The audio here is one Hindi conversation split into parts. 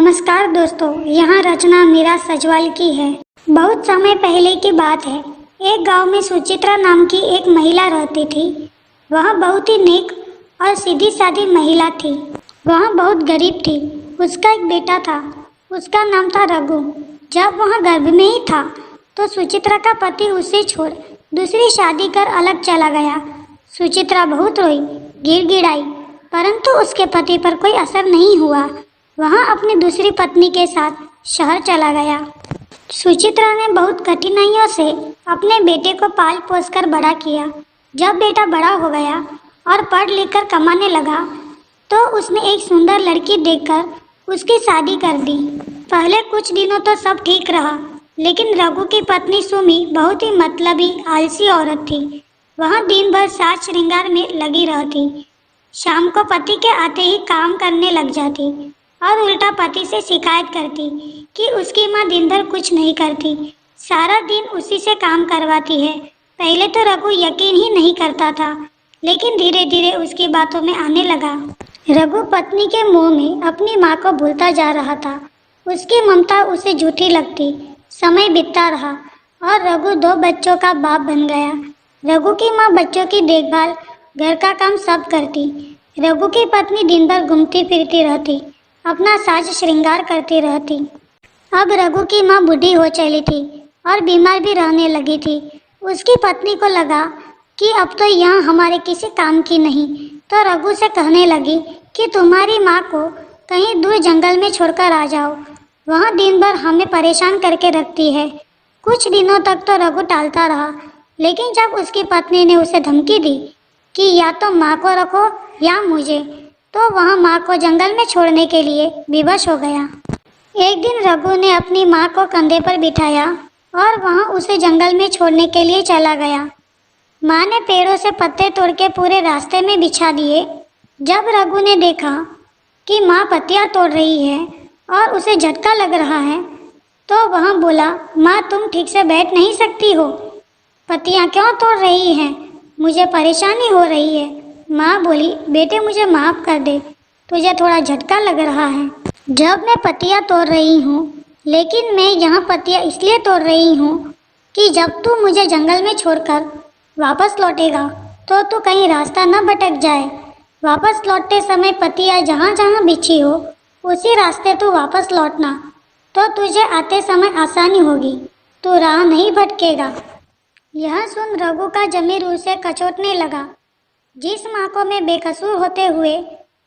नमस्कार दोस्तों, यहाँ रचना मीरा सजवाल की है। बहुत समय पहले की बात है। एक गांव में सुचित्रा नाम की एक महिला रहती थी। वह बहुत ही नेक और सीधी सादी महिला थी। वह बहुत गरीब थी। उसका एक बेटा था। उसका नाम था रघु। जब वह गर्भ में ही था तो सुचित्रा का पति उसे छोड़ दूसरी शादी कर अलग चला गया। सुचित्रा बहुत रोई, गिड़गिड़ाई, परंतु उसके पति पर कोई असर नहीं हुआ। वह अपनी दूसरी पत्नी के साथ शहर चला गया। सुचित्रा ने बहुत कठिनाइयों से अपने बेटे को पाल पोस कर बड़ा किया। जब बेटा बड़ा हो गया और पढ़ लिख कर कमाने लगा तो उसने एक सुंदर लड़की देखकर उसकी शादी कर दी। पहले कुछ दिनों तो सब ठीक रहा, लेकिन रघु की पत्नी सुमी बहुत ही मतलबी आलसी औरत थी। वह दिन भर साज श्रृंगार में लगी रहती। शाम को पति के आते ही काम करने लग जाती और उल्टा पति से शिकायत करती कि उसकी माँ दिन भर कुछ नहीं करती, सारा दिन उसी से काम करवाती है। पहले तो रघु यकीन ही नहीं करता था, लेकिन धीरे धीरे उसकी बातों में आने लगा। रघु पत्नी के मुंह में अपनी माँ को भूलता जा रहा था। उसकी ममता उसे झूठी लगती। समय बीतता रहा और रघु 2 बच्चों का बाप बन गया। रघु की माँ बच्चों की देखभाल, घर का काम सब करती। रघु की पत्नी दिन भर घूमती फिरती रहती, अपना साज श्रृंगार करती रहती। अब रघु की माँ बूढ़ी हो चली थी और बीमार भी रहने लगी थी। उसकी पत्नी को लगा कि अब तो यहाँ हमारे किसी काम की नहीं, तो रघु से कहने लगी कि तुम्हारी माँ को कहीं दूर जंगल में छोड़कर आ जाओ, वहाँ दिन भर हमें परेशान करके रखती है। कुछ दिनों तक तो रघु टालता रहा, लेकिन जब उसकी पत्नी ने उसे धमकी दी कि या तो माँ को रखो या मुझे, तो वह माँ को जंगल में छोड़ने के लिए विवश हो गया। एक दिन रघु ने अपनी माँ को कंधे पर बिठाया और वहाँ उसे जंगल में छोड़ने के लिए चला गया। माँ ने पेड़ों से पत्ते तोड़ के पूरे रास्ते में बिछा दिए। जब रघु ने देखा कि माँ पत्तियाँ तोड़ रही है और उसे झटका लग रहा है, तो वह बोला, माँ तुम ठीक से बैठ नहीं सकती हो, पत्तियाँ क्यों तोड़ रही हैं? मुझे परेशानी हो रही है। माँ बोली, बेटे मुझे माफ़ कर दे, तुझे थोड़ा झटका लग रहा है। जब मैं पत्तियाँ तोड़ रही हूँ, लेकिन मैं यहाँ पत्तियाँ इसलिए तोड़ रही हूँ कि जब तू मुझे जंगल में छोड़कर वापस लौटेगा तो तू कहीं रास्ता न भटक जाए। वापस लौटते समय पत्तियाँ जहाँ जहाँ बिछी हो उसी रास्ते तू वापस लौटना, तो तुझे आते समय आसानी होगी, तू राह नहीं भटकेगा। यह सुन रघु का ज़मीर उसे कचोटने लगा। जिस माँ को मैं बेकसूर होते हुए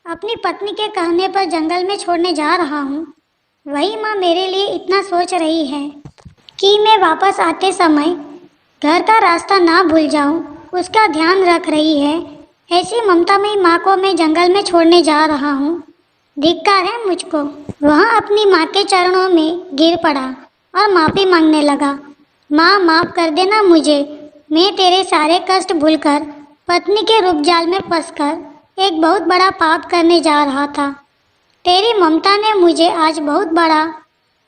अपनी पत्नी के कहने पर जंगल में छोड़ने जा रहा हूँ, वही माँ मेरे लिए इतना सोच रही है कि मैं वापस आते समय घर का रास्ता ना भूल जाऊँ, उसका ध्यान रख रही है। ऐसी ममतामयी माँ को मैं जंगल में छोड़ने जा रहा हूँ, धिक्कार है मुझको। वह अपनी माँ के चरणों में गिर पड़ा और माफ़ी मांगने लगा। माँ माफ़ कर देना मुझे, मैं तेरे सारे कष्ट भूलकर पत्नी के रूप जाल में फंसकर एक बहुत बड़ा पाप करने जा रहा था। तेरी ममता ने मुझे आज बहुत बड़ा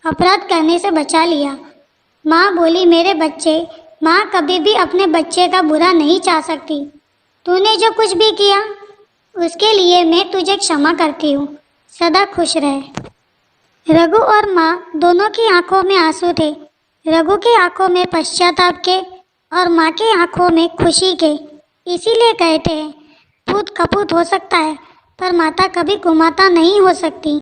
अपराध करने से बचा लिया। माँ बोली, मेरे बच्चे, माँ कभी भी अपने बच्चे का बुरा नहीं चाह सकती। तूने जो कुछ भी किया उसके लिए मैं तुझे क्षमा करती हूँ, सदा खुश रहे। रघु और माँ दोनों की आंखों में आंसू थे। रघु की आंखों में पश्चाताप के और माँ की आंखों में खुशी के। इसीलिए कहते हैं, पूत कपूत हो सकता है पर माता कभी कुमाता नहीं हो सकती।